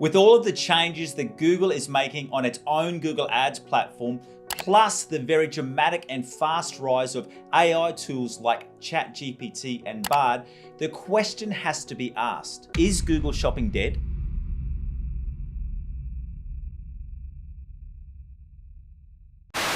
With all of the changes that Google is making on its own Google Ads platform, plus the very dramatic and fast rise of AI tools like ChatGPT and BARD, the question has to be asked, is Google Shopping dead?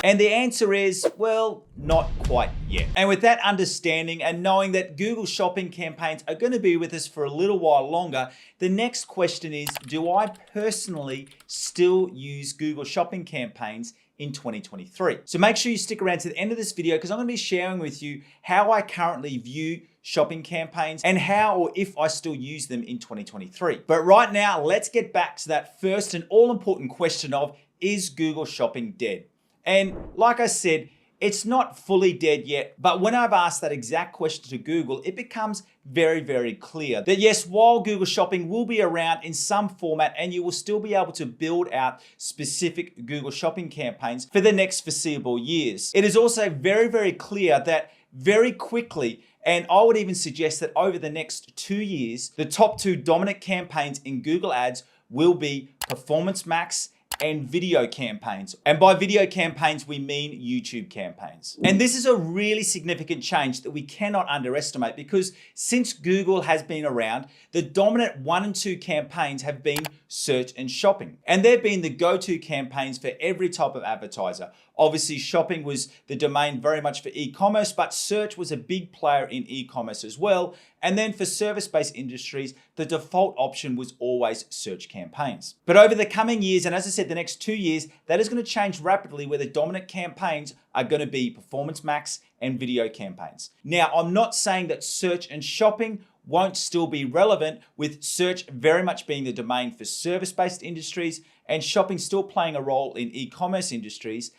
And the answer is, well, not quite yet. And with that understanding and knowing that Google Shopping campaigns are going to be with us for a little while longer, the next question is, do I personally still use Google Shopping campaigns in 2023? So make sure you stick around to the end of this video because I'm going to be sharing with you how I currently view shopping campaigns and how or if I still use them in 2023. But right now, let's get back to that first and all important question of, is Google Shopping dead? And like I said, it's not fully dead yet, but when I've asked that exact question to Google, it becomes very, very clear that yes, while Google Shopping will be around in some format and you will still be able to build out specific Google Shopping campaigns for the next foreseeable years, it is also very, very clear that very quickly, and I would even suggest that over the next 2 years, the top two dominant campaigns in Google Ads will be Performance Max and video campaigns. And by video campaigns, we mean YouTube campaigns. And this is a really significant change that we cannot underestimate because since Google has been around, the dominant 1 and 2 campaigns have been search and shopping. And they've been the go-to campaigns for every type of advertiser. Obviously, shopping was the domain very much for e-commerce, but search was a big player in e-commerce as well. And then for service-based industries, the default option was always search campaigns. But over the coming years, and as I said, the next 2 years, that is going to change rapidly where the dominant campaigns are going to be Performance Max and video campaigns. Now, I'm not saying that search and shopping won't still be relevant, with search very much being the domain for service-based industries and shopping still playing a role in e-commerce industries,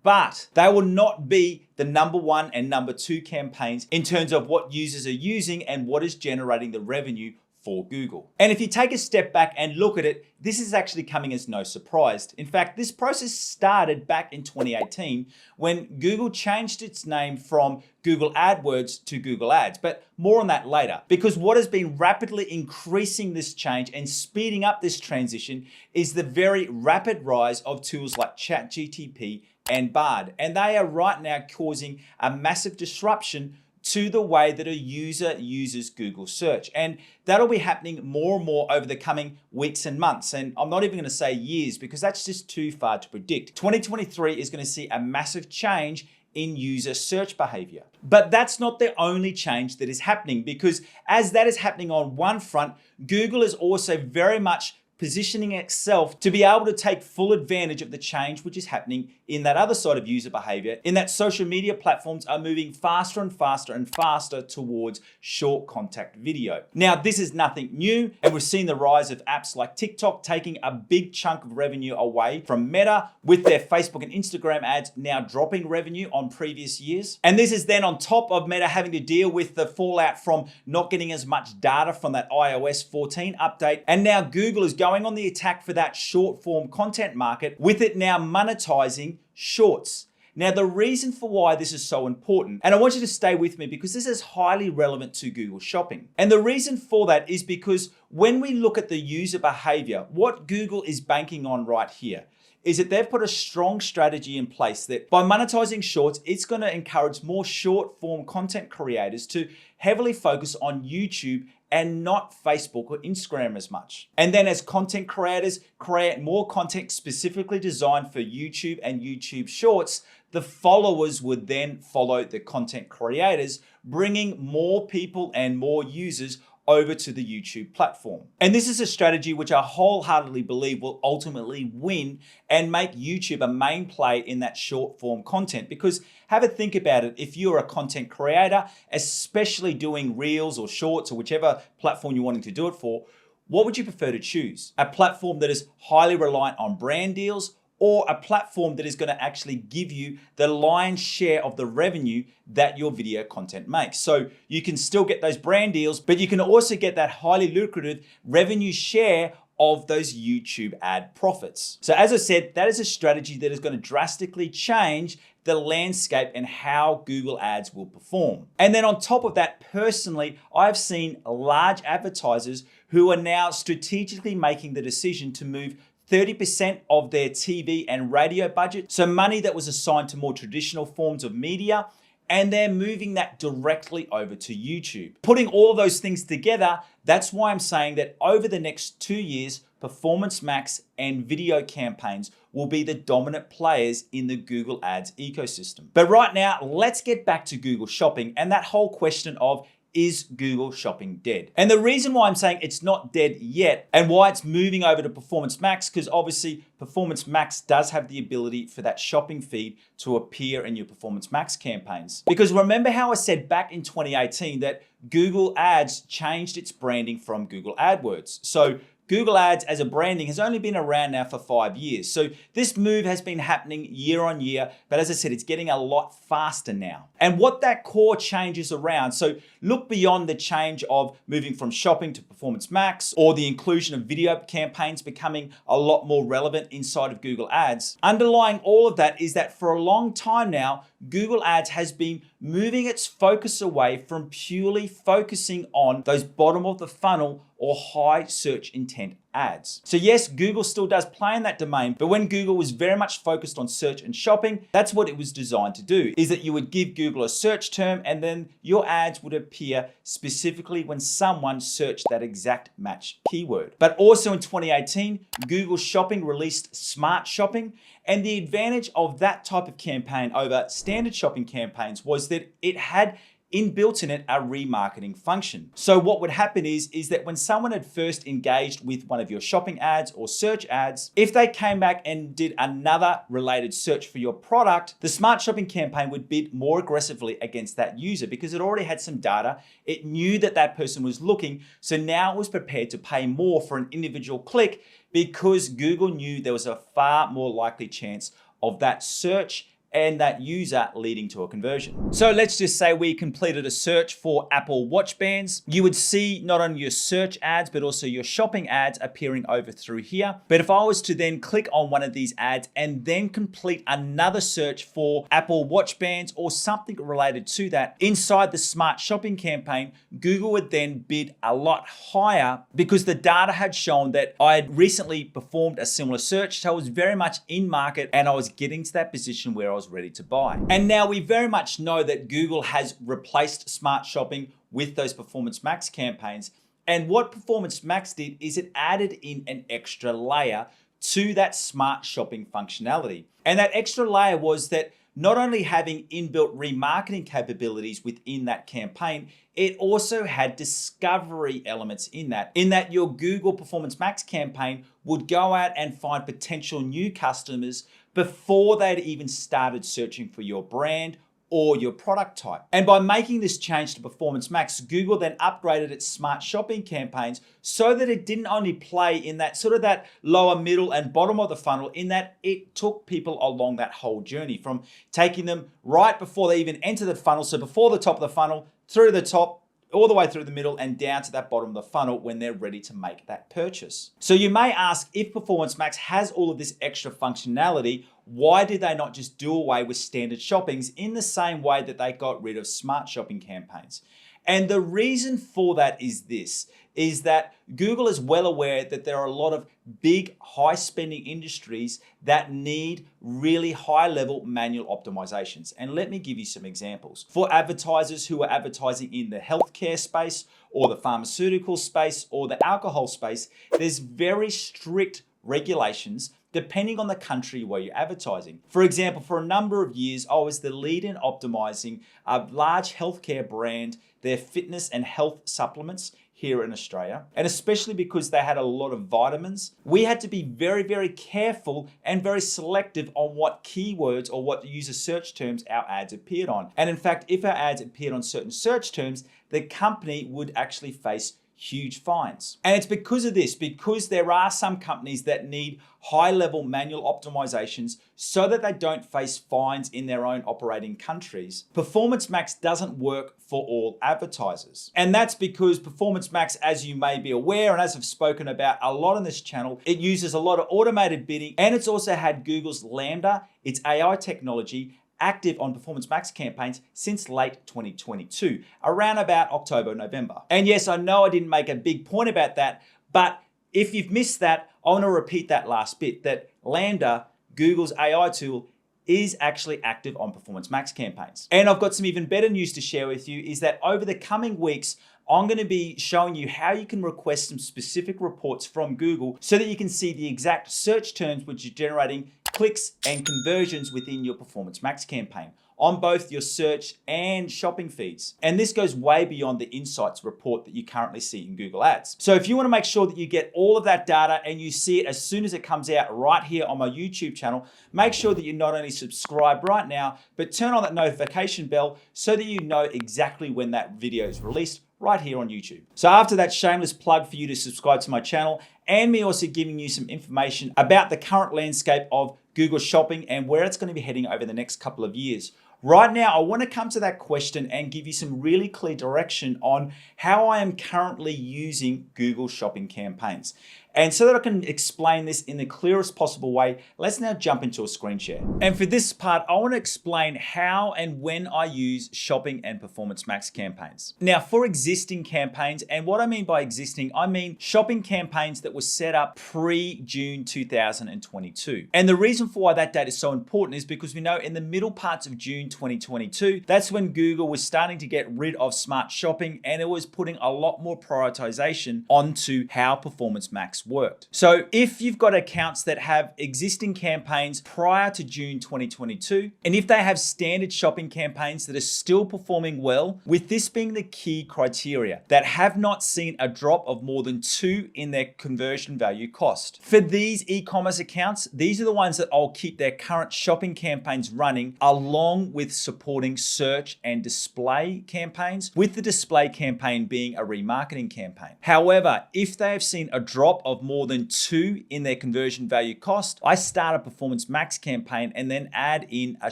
but they will not be the number 1 and number 2 campaigns in terms of what users are using and what is generating the revenue for Google. And if you take a step back and look at it, this is actually coming as no surprise. In fact, this process started back in 2018 when Google changed its name from Google AdWords to Google Ads, but more on that later. Because what has been rapidly increasing this change and speeding up this transition is the very rapid rise of tools like ChatGPT and BARD. And they are right now causing a massive disruption to the way that a user uses Google search. And that'll be happening more and more over the coming weeks and months. And I'm not even going to say years because that's just too far to predict. 2023 is going to see a massive change in user search behavior. But that's not the only change that is happening, because as that is happening on one front, Google is also very much positioning itself to be able to take full advantage of the change which is happening in that other side of user behavior, in that social media platforms are moving faster and faster and faster towards short contact video. Now, this is nothing new, and we've seen the rise of apps like TikTok taking a big chunk of revenue away from Meta, with their Facebook and Instagram ads now dropping revenue on previous years. And this is then on top of Meta having to deal with the fallout from not getting as much data from that iOS 14 update. And now Google is going on the attack for that short form content market, with it now monetizing shorts. Now, the reason for why this is so important, and I want you to stay with me because this is highly relevant to Google Shopping. And the reason for that is because when we look at the user behavior, what Google is banking on right here is that they've put a strong strategy in place that by monetizing shorts, it's going to encourage more short form content creators to heavily focus on YouTube and not Facebook or Instagram as much. And then as content creators create more content specifically designed for YouTube and YouTube Shorts, the followers would then follow the content creators, bringing more people and more users over to the YouTube platform. And this is a strategy which I wholeheartedly believe will ultimately win and make YouTube a main play in that short form content. Because have a think about it, if you're a content creator, especially doing reels or shorts or whichever platform you're wanting to do it for, what would you prefer to choose? A platform that is highly reliant on brand deals, or a platform that is going to actually give you the lion's share of the revenue that your video content makes? So you can still get those brand deals, but you can also get that highly lucrative revenue share of those YouTube ad profits. So as I said, that is a strategy that is going to drastically change the landscape and how Google Ads will perform. And then on top of that, personally, I've seen large advertisers who are now strategically making the decision to move 30% of their TV and radio budget, so money that was assigned to more traditional forms of media, and they're moving that directly over to YouTube. Putting all of those things together, that's why I'm saying that over the next 2 years, Performance Max and video campaigns will be the dominant players in the Google Ads ecosystem. But right now, let's get back to Google Shopping and that whole question of, is Google Shopping dead? And the reason why I'm saying it's not dead yet and why it's moving over to Performance Max, because obviously Performance Max does have the ability for that shopping feed to appear in your Performance Max campaigns. Because remember how I said back in 2018 that Google Ads changed its branding from Google AdWords. So Google Ads as a branding has only been around now for 5 years. So this move has been happening year on year, but as I said, it's getting a lot faster now. And what that core changes around, so look beyond the change of moving from shopping to Performance Max or the inclusion of video campaigns becoming a lot more relevant inside of Google Ads. Underlying all of that is that for a long time now, Google Ads has been moving its focus away from purely focusing on those bottom of the funnel or high search intent ads. So yes, Google still does play in that domain, but when Google was very much focused on search and shopping, that's what it was designed to do, is that you would give Google a search term and then your ads would appear specifically when someone searched that exact match keyword. But also in 2018, Google Shopping released Smart Shopping, and the advantage of that type of campaign over standard shopping campaigns was that it had inbuilt in it a remarketing function. So what would happen is that when someone had first engaged with one of your shopping ads or search ads, if they came back and did another related search for your product, the Smart Shopping campaign would bid more aggressively against that user because it already had some data. It knew that that person was looking, so now it was prepared to pay more for an individual click because Google knew there was a far more likely chance of that search and that user leading to a conversion. So let's just say we completed a search for Apple Watch bands. You would see not only your search ads, but also your shopping ads appearing over through here. But if I was to then click on one of these ads and then complete another search for Apple Watch bands or something related to that inside the Smart Shopping campaign, Google would then bid a lot higher because the data had shown that I had recently performed a similar search. So I was very much in market and I was getting to that position where I was ready to buy. And now we very much know that Google has replaced Smart Shopping with those Performance Max campaigns. And what Performance Max did is it added in an extra layer to that Smart Shopping functionality. And that extra layer was that not only having inbuilt remarketing capabilities within that campaign, it also had discovery elements in that your Google Performance Max campaign would go out and find potential new customers before they'd even started searching for your brand or your product type. And by making this change to Performance Max, Google then upgraded its Smart Shopping campaigns so that it didn't only play in that sort of that lower, middle, and bottom of the funnel, in that it took people along that whole journey from taking them right before they even enter the funnel. So before the top of the funnel, through the top, all the way through the middle and down to that bottom of the funnel when they're ready to make that purchase. So you may ask, if Performance Max has all of this extra functionality, why did they not just do away with standard shoppings in the same way that they got rid of Smart Shopping campaigns? And the reason for that is this, is that Google is well aware that there are a lot of big, high spending industries that need really high level manual optimizations. And let me give you some examples. For advertisers who are advertising in the healthcare space or the pharmaceutical space or the alcohol space, there's very strict regulations depending on the country where you're advertising. For example, for a number of years, I was the lead in optimizing a large healthcare brand, their fitness and health supplements here in Australia. And especially because they had a lot of vitamins, we had to be very, very careful and very selective on what keywords or what user search terms our ads appeared on. And in fact, if our ads appeared on certain search terms, the company would actually face huge fines. And it's because of this, because there are some companies that need high-level manual optimizations so that they don't face fines in their own operating countries. Performance Max doesn't work for all advertisers. And that's because Performance Max, as you may be aware, and as I've spoken about a lot on this channel, it uses a lot of automated bidding, and it's also had Google's Lambda, its AI technology, active on Performance Max campaigns since late 2022, around about October, November. And yes, I know I didn't make a big point about that, but if you've missed that, I want to repeat that last bit, that Lambda, Google's AI tool, is actually active on Performance Max campaigns. And I've got some even better news to share with you, is that over the coming weeks, I'm going to be showing you how you can request some specific reports from Google so that you can see the exact search terms which are generating clicks and conversions within your Performance Max campaign on both your search and shopping feeds. And this goes way beyond the insights report that you currently see in Google Ads. So if you want to make sure that you get all of that data and you see it as soon as it comes out right here on my YouTube channel, make sure that you not only subscribe right now, but turn on that notification bell so that you know exactly when that video is released right here on YouTube. So after that shameless plug for you to subscribe to my channel, and me also giving you some information about the current landscape of Google Shopping and where it's going to be heading over the next couple of years. Right now, I want to come to that question and give you some really clear direction on how I am currently using Google Shopping campaigns. And so that I can explain this in the clearest possible way, let's now jump into a screen share. And for this part, I want to explain how and when I use Shopping and Performance Max campaigns. Now, for existing campaigns, and what I mean by existing, I mean shopping campaigns that were set up pre-June 2022. And the reason for why that date is so important is because we know in the middle parts of June 2022, that's when Google was starting to get rid of smart shopping and it was putting a lot more prioritization onto how Performance Max worked. So if you've got accounts that have existing campaigns prior to June 2022, and if they have standard shopping campaigns that are still performing well, with this being the key criteria, that have not seen a drop of more than 2 in their conversion value cost. For these e-commerce accounts, these are the ones that I'll keep their current shopping campaigns running along with supporting search and display campaigns, with the display campaign being a remarketing campaign. However, if they have seen a drop of more than 2 in their conversion value cost, I start a Performance Max campaign and then add in a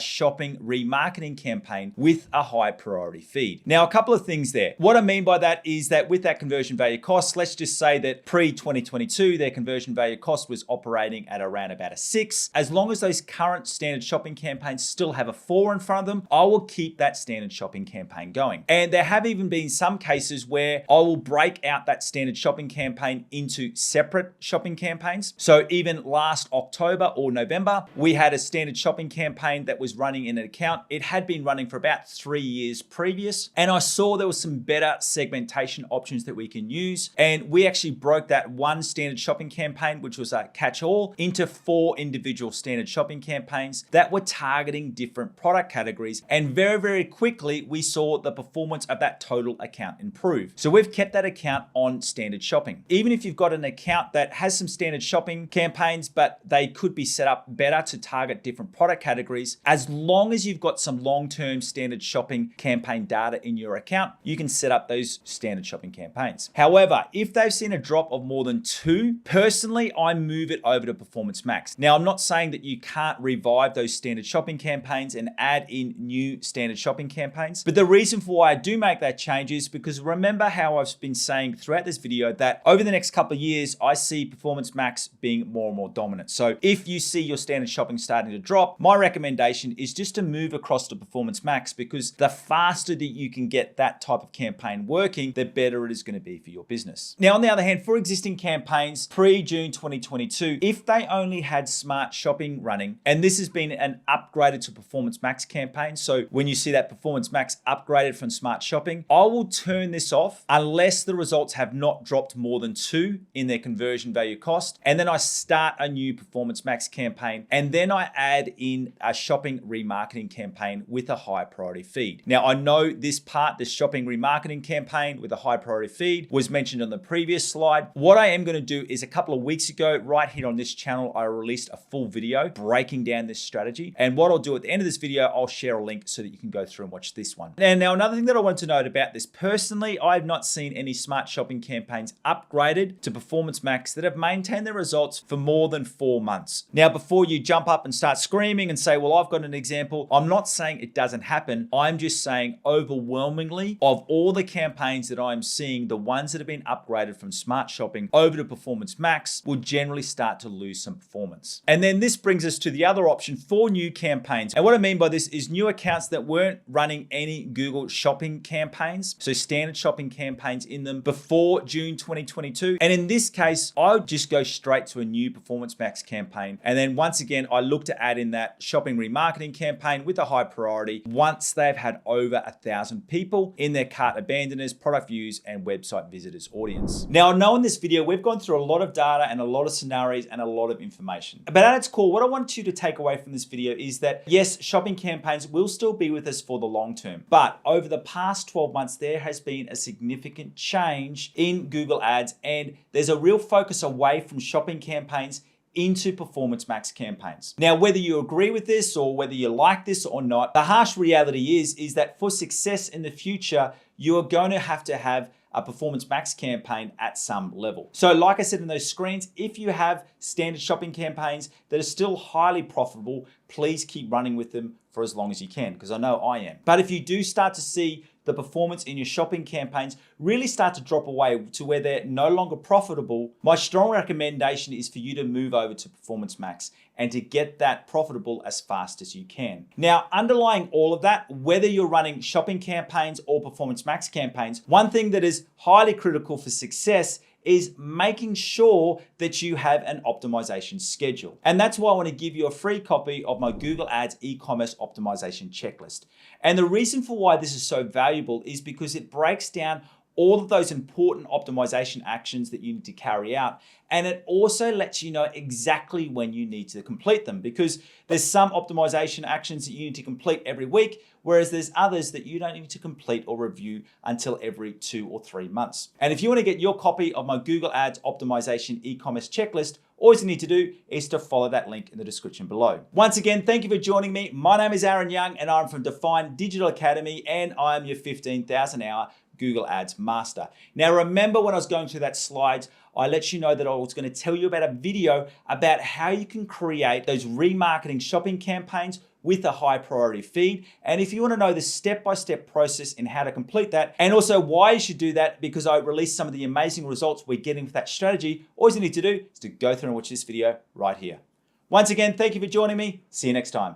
shopping remarketing campaign with a high priority feed. Now, a couple of things there. What I mean by that is that with that conversion value cost, let's just say that pre-2022, their conversion value cost was operating at around about a 6. As long as those current standard shopping campaigns still have a 4 in front of them, I will keep that standard shopping campaign going. And there have even been some cases where I will break out that standard shopping campaign into separate shopping campaigns. So even last October or November, we had a standard shopping campaign that was running in an account. It had been running for about 3 years previous. And I saw there was some better segmentation options that we can use. And we actually broke that one standard shopping campaign, which was a catch-all, into 4 individual standard shopping campaigns that were targeting different product categories. And very, very quickly, we saw the performance of that total account improve. So we've kept that account on standard shopping. Even if you've got an account that has some standard shopping campaigns, but they could be set up better to target different product categories, as long as you've got some long-term standard shopping campaign data in your account, you can set up those standard shopping campaigns. However, if they've seen a drop of more than 2, personally, I move it over to Performance Max. Now, I'm not saying that you can't revive those standard shopping campaigns and add in new standard shopping campaigns, but the reason for why I do make that change is because remember how I've been saying throughout this video that over the next couple of years, I see Performance Max being more and more dominant. So if you see your standard shopping starting to drop, my recommendation is just to move across to Performance Max, because the faster that you can get that type of campaign working, the better it is going to be for your business. Now, on the other hand, for existing campaigns pre-June 2022, if they only had smart shopping running, and this has been an upgraded to Performance Max campaign, so when you see that Performance Max upgraded from smart shopping, I will turn this off unless the results have not dropped more than 2 in their conversion value cost. And then I start a new Performance Max campaign. And then I add in a shopping remarketing campaign with a high priority feed. Now, I know this part, the shopping remarketing campaign with a high priority feed, was mentioned on the previous slide. What I am going to do is a couple of weeks ago, right here on this channel, I released a full video breaking down this strategy. And what I'll do at the end of this video, I'll share a link so that you can go through and watch this one. And now another thing that I want to note about this, personally, I've not seen any smart shopping campaigns upgraded to Performance Max that have maintained their results for more than 4 months. Now, before you jump up and start screaming and say, well, I've got an example, I'm not saying it doesn't happen. I'm just saying overwhelmingly of all the campaigns that I'm seeing, the ones that have been upgraded from Smart Shopping over to Performance Max will generally start to lose some performance. And then this brings us to the other option for new campaigns. And what I mean by this is new accounts that weren't running any Google shopping campaigns, so standard shopping campaigns in them before June 2022. And in this case, I would just go straight to a new Performance Max campaign. And then once again, I look to add in that shopping remarketing campaign with a high priority once they've had over 1,000 people in their cart abandoners, product views, and website visitors audience. Now, I know in this video, we've gone through a lot of data and a lot of scenarios and a lot of information. But at its core, what I want you to take away from this video is that yes, shopping campaigns will still be with us for the long term. But over the past 12 months, there has been a significant change in Google Ads, and there's a real focus away from shopping campaigns into Performance Max campaigns. Now, whether you agree with this or whether you like this or not, the harsh reality is that for success in the future, you are going to have a Performance Max campaign at some level. So like I said in those screens, if you have standard shopping campaigns that are still highly profitable, please keep running with them for as long as you can, because I know I am. But if you do start to see the performance in your shopping campaigns really start to drop away to where they're no longer profitable, my strong recommendation is for you to move over to Performance Max and to get that profitable as fast as you can. Now, underlying all of that, whether you're running shopping campaigns or Performance Max campaigns, one thing that is highly critical for success is making sure that you have an optimization schedule. And that's why I want to give you a free copy of my Google Ads e-commerce optimization checklist. And the reason for why this is so valuable is because it breaks down all of those important optimization actions that you need to carry out. And it also lets you know exactly when you need to complete them, because there's some optimization actions that you need to complete every week, whereas there's others that you don't need to complete or review until every 2 or 3 months. And if you want to get your copy of my Google Ads optimization e-commerce checklist, all you need to do is to follow that link in the description below. Once again, thank you for joining me. My name is Aaron Young and I'm from Define Digital Academy, and I am your 15,000 hour Google Ads master. Now, remember when I was going through that slide, I let you know that I was going to tell you about a video about how you can create those remarketing shopping campaigns with a high priority feed. And if you want to know the step-by-step process in how to complete that, and also why you should do that, because I released some of the amazing results we're getting with that strategy, all you need to do is to go through and watch this video right here. Once again, thank you for joining me. See you next time.